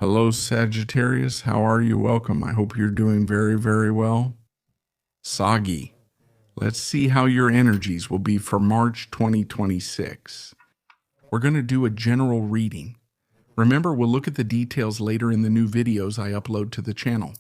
Hello, Sagittarius. How are you? Welcome. I hope you're doing very, very well. Sagi, let's see how your energies will be for March 2026. We're going to do a general reading. Remember, we'll look at the details later in the new videos I upload to the channel.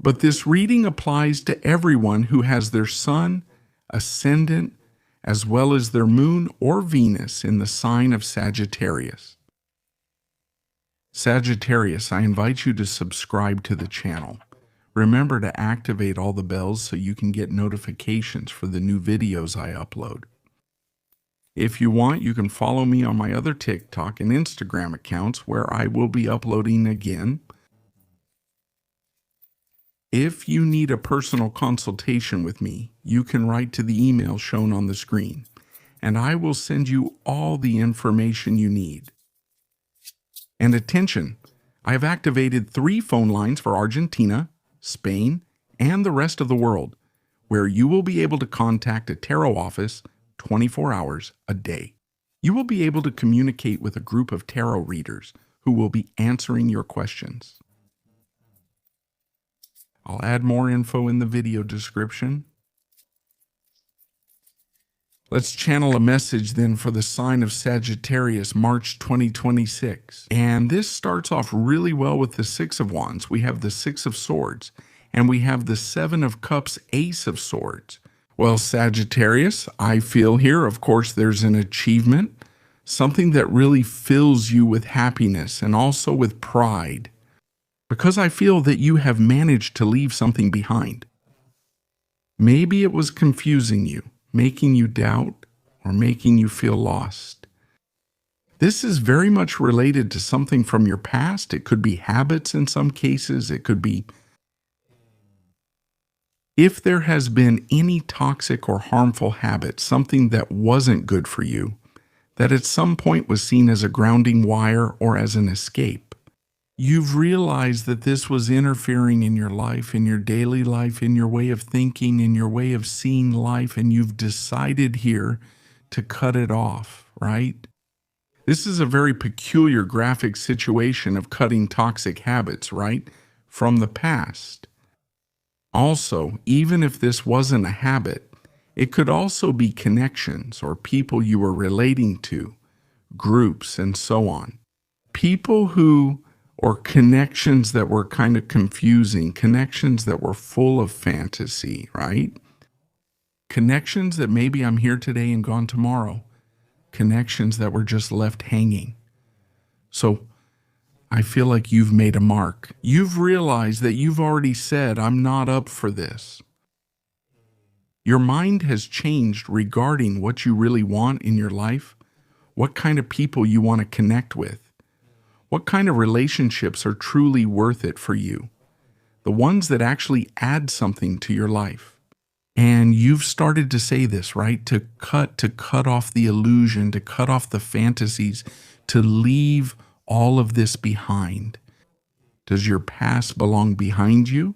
But this reading applies to everyone who has their sun, ascendant, as well as their moon or Venus in the sign of Sagittarius. Sagittarius, I invite you to subscribe to the channel. Remember to activate all the bells so you can get notifications for the new videos I upload. If you want, you can follow me on my other TikTok and Instagram accounts where I will be uploading again. If you need a personal consultation with me, you can write to the email shown on the screen, and I will send you all the information you need. And attention, I have activated 3 phone lines for Argentina, Spain, and the rest of the world, where you will be able to contact a tarot office 24 hours a day. You will be able to communicate with a group of tarot readers who will be answering your questions. I'll add more info in the video description. Let's channel a message then for the sign of Sagittarius, March 2026. And this starts off really well with the 6 of Wands. We have the 6 of Swords, and we have the 7 of Cups, Ace of Swords. Well, Sagittarius, I feel here, of course, there's an achievement, something that really fills you with happiness and also with pride, because I feel that you have managed to leave something behind. Maybe it was confusing you, making you doubt, or making you feel lost. This is very much related to something from your past. It could be habits in some cases. It could be if there has been any toxic or harmful habit, something that wasn't good for you, that at some point was seen as a grounding wire or as an escape. You've realized that this was interfering in your life, in your daily life, in your way of thinking, in your way of seeing life, and you've decided here to cut it off, right? This is a very peculiar graphic situation of cutting toxic habits, right? From the past. Also, even if this wasn't a habit, it could also be connections or people you were relating to, groups, and so on. People who or connections that were kind of confusing, connections that were full of fantasy, right? Connections that maybe I'm here today and gone tomorrow. Connections that were just left hanging. So I feel like you've made a mark. You've realized that you've already said, I'm not up for this. Your mind has changed regarding what you really want in your life, what kind of people you want to connect with. What kind of relationships are truly worth it for you? The ones that actually add something to your life. And you've started to say this, right? To cut off the illusion, to cut off the fantasies, to leave all of this behind. Does your past belong behind you?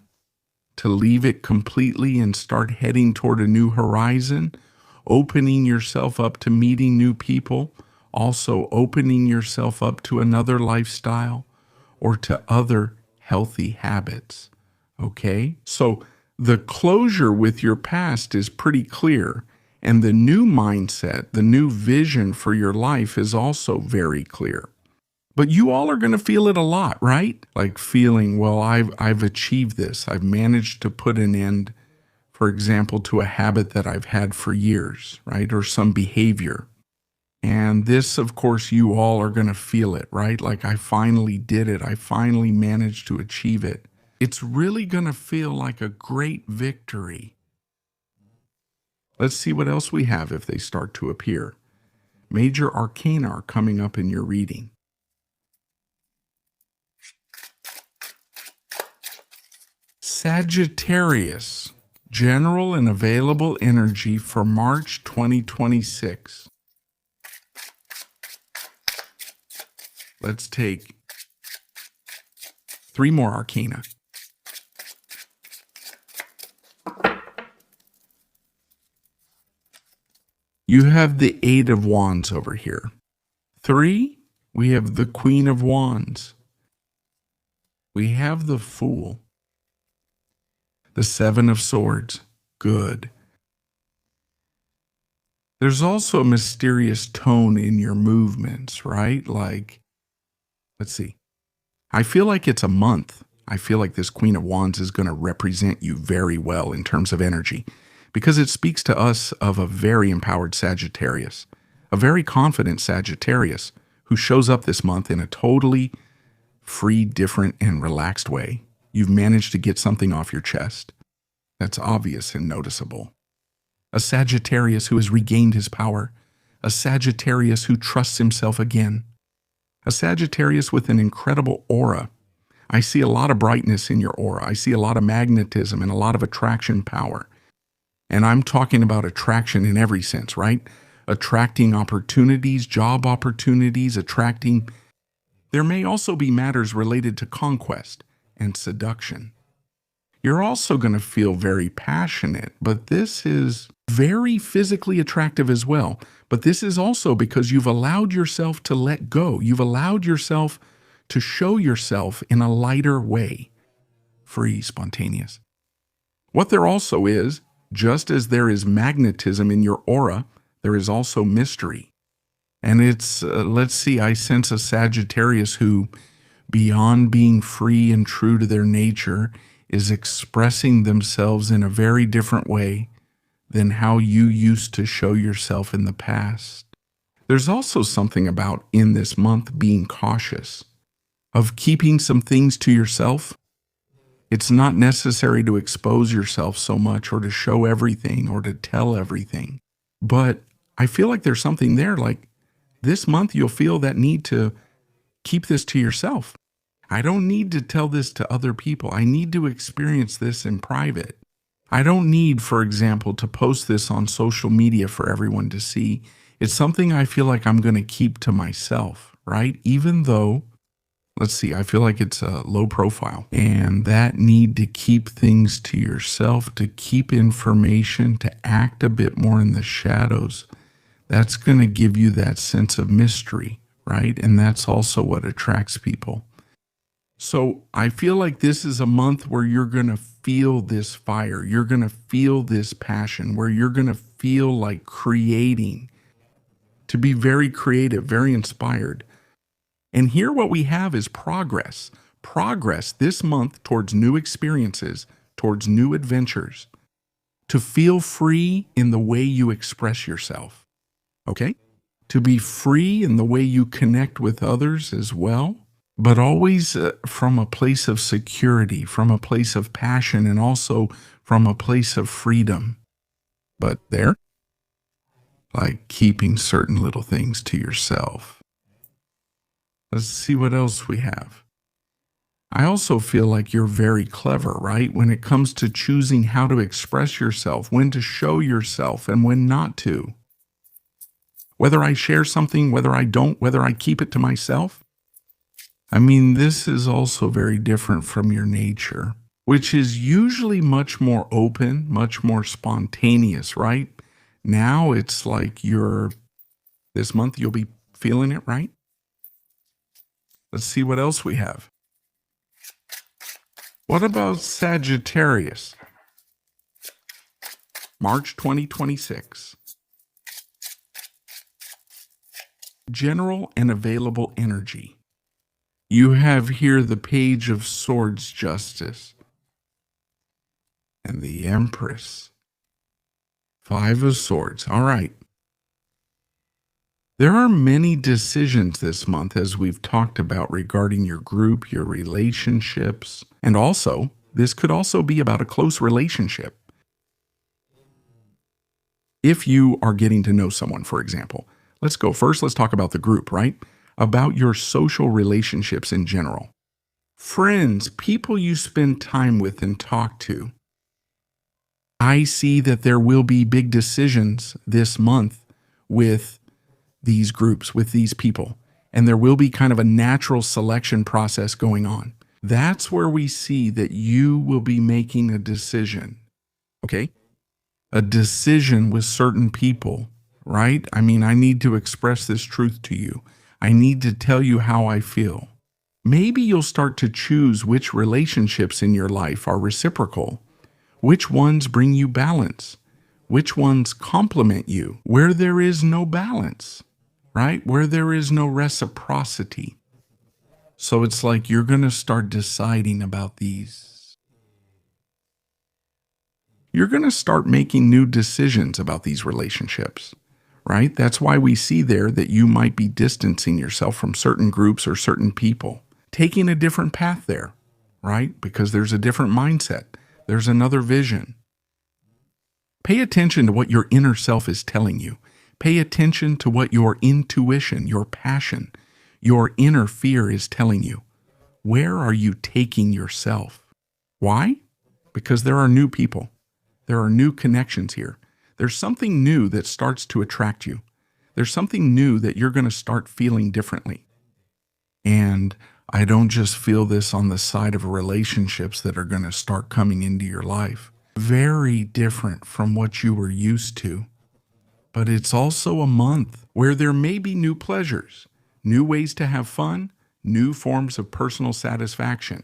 To leave it completely and start heading toward a new horizon, opening yourself up to meeting new people, also opening yourself up to another lifestyle or to other healthy habits. Okay? So the closure with your past is pretty clear, and the new mindset, the new vision for your life is also very clear. But you all are going to feel it a lot, right? Like feeling, well, I've achieved this. I've managed to put an end, for example, to a habit that I've had for years, right? Or some behavior. And this, of course, you all are going to feel it, right? Like I finally did it. I finally managed to achieve it. It's really going to feel like a great victory. Let's see what else we have if they start to appear. Major arcana are coming up in your reading. Sagittarius, general and available energy for March 2026. Let's take 3 more arcana. You have the 8 of Wands over here. 3 We have the Queen of Wands. We have the Fool. The Seven of Swords. Good. There's also a mysterious tone in your movements, right? Like, let's see. I feel like it's a month. I feel like this Queen of Wands is going to represent you very well in terms of energy because it speaks to us of a very empowered Sagittarius, a very confident Sagittarius who shows up this month in a totally free, different, and relaxed way. You've managed to get something off your chest that's obvious and noticeable. A Sagittarius who has regained his power, a Sagittarius who trusts himself again, a Sagittarius with an incredible aura. I see a lot of brightness in your aura. I see a lot of magnetism and a lot of attraction power. And I'm talking about attraction in every sense, right? Attracting opportunities, job opportunities, attracting. There may also be matters related to conquest and seduction. You're also going to feel very passionate, but this is very physically attractive as well. But this is also because you've allowed yourself to let go. You've allowed yourself to show yourself in a lighter way. Free, spontaneous. What there also is, just as there is magnetism in your aura, there is also mystery. And it's, let's see, I sense a Sagittarius who, beyond being free and true to their nature, is expressing themselves in a very different way than how you used to show yourself in the past. There's also something about in this month being cautious, of keeping some things to yourself. It's not necessary to expose yourself so much or to show everything or to tell everything. But I feel like there's something there, like this month you'll feel that need to keep this to yourself. I don't need to tell this to other people. I need to experience this in private. I don't need, for example, to post this on social media for everyone to see. It's something I feel like I'm going to keep to myself, right? Even though, let's see, I feel like it's a low profile. And that need to keep things to yourself, to keep information, to act a bit more in the shadows, that's going to give you that sense of mystery, right? And that's also what attracts people. So I feel like this is a month where you're going to feel this fire. You're going to feel this passion, where you're going to feel like creating, to be very creative, very inspired. And here what we have is progress. Progress this month towards new experiences, towards new adventures, to feel free in the way you express yourself, okay? To be free in the way you connect with others as well. But always from a place of security, from a place of passion, and also from a place of freedom. But there, like keeping certain little things to yourself. Let's see what else we have. I also feel like you're very clever, right? When it comes to choosing how to express yourself, when to show yourself, and when not to. Whether I share something, whether I don't, whether I keep it to myself. I mean, this is also very different from your nature, which is usually much more open, much more spontaneous, right? Now it's like this month you'll be feeling it, right? Let's see what else we have. What about Sagittarius? March 2026. General and available energy. You have here the Page of Swords, Justice, and the Empress. Five of Swords. All right. There are many decisions this month, as we've talked about, regarding your group, your relationships, and also, this could also be about a close relationship. If you are getting to know someone, for example, let's talk about the group, right? About your social relationships in general. Friends, people you spend time with and talk to. I see that there will be big decisions this month with these groups, with these people, and there will be kind of a natural selection process going on. That's where we see that you will be making a decision, okay? A decision with certain people, right? I mean, I need to express this truth to you. I need to tell you how I feel. Maybe you'll start to choose which relationships in your life are reciprocal, which ones bring you balance, which ones complement you, where there is no balance, right? Where there is no reciprocity. So it's like you're going to start deciding about these. You're going to start making new decisions about these relationships, right? That's why we see there that you might be distancing yourself from certain groups or certain people, taking a different path there, right? Because there's a different mindset. There's another vision. Pay attention to what your inner self is telling you. Pay attention to what your intuition, your passion, your inner fear is telling you. Where are you taking yourself? Why? Because there are new people. There are new connections here. There's something new that starts to attract you. There's something new that you're going to start feeling differently. And I don't just feel this on the side of relationships that are going to start coming into your life. Very different from what you were used to. But it's also a month where there may be new pleasures, new ways to have fun, new forms of personal satisfaction.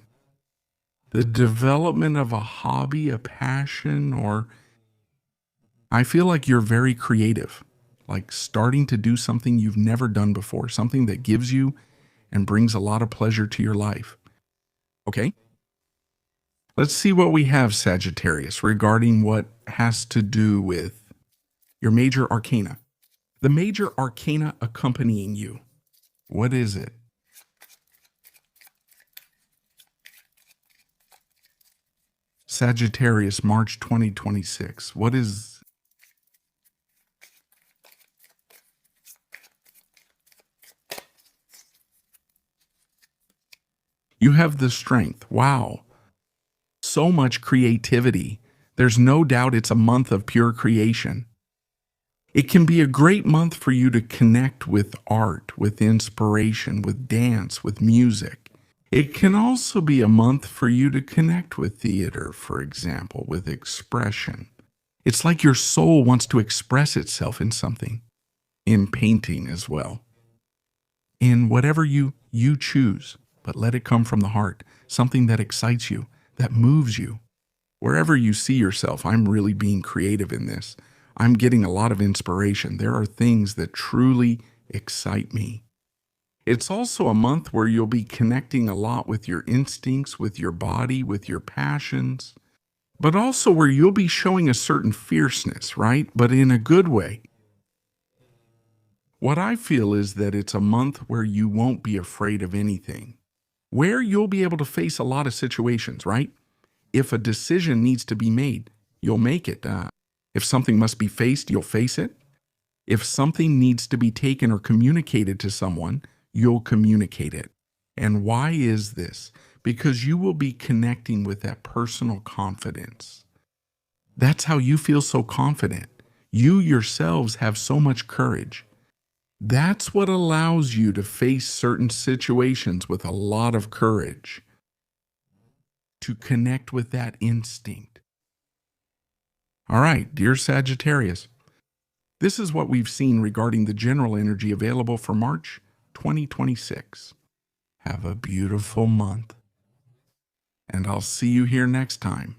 The development of a hobby, a passion, or I feel like you're very creative, like starting to do something you've never done before, something that gives you and brings a lot of pleasure to your life. Okay? Let's see what we have, Sagittarius, regarding what has to do with your major arcana. The major arcana accompanying you. What is it? Sagittarius, March 2026. What is... You have the strength. Wow. So much creativity. There's no doubt it's a month of pure creation. It can be a great month for you to connect with art, with inspiration, with dance, with music. It can also be a month for you to connect with theater, for example, with expression. It's like your soul wants to express itself in something, in painting as well. In whatever you choose, but let it come from the heart, something that excites you, that moves you. Wherever you see yourself, I'm really being creative in this. I'm getting a lot of inspiration. There are things that truly excite me. It's also a month where you'll be connecting a lot with your instincts, with your body, with your passions, but also where you'll be showing a certain fierceness, right? But in a good way. What I feel is that it's a month where you won't be afraid of anything, where you'll be able to face a lot of situations, right? If a decision needs to be made, you'll make it. If something must be faced, you'll face it. If something needs to be taken or communicated to someone, you'll communicate it. And why is this? Because you will be connecting with that personal confidence. That's how you feel so confident. You yourselves have so much courage. That's what allows you to face certain situations with a lot of courage, to connect with that instinct. All right, dear Sagittarius, this is what we've seen regarding the general energy available for March 2026. Have a beautiful month, and I'll see you here next time.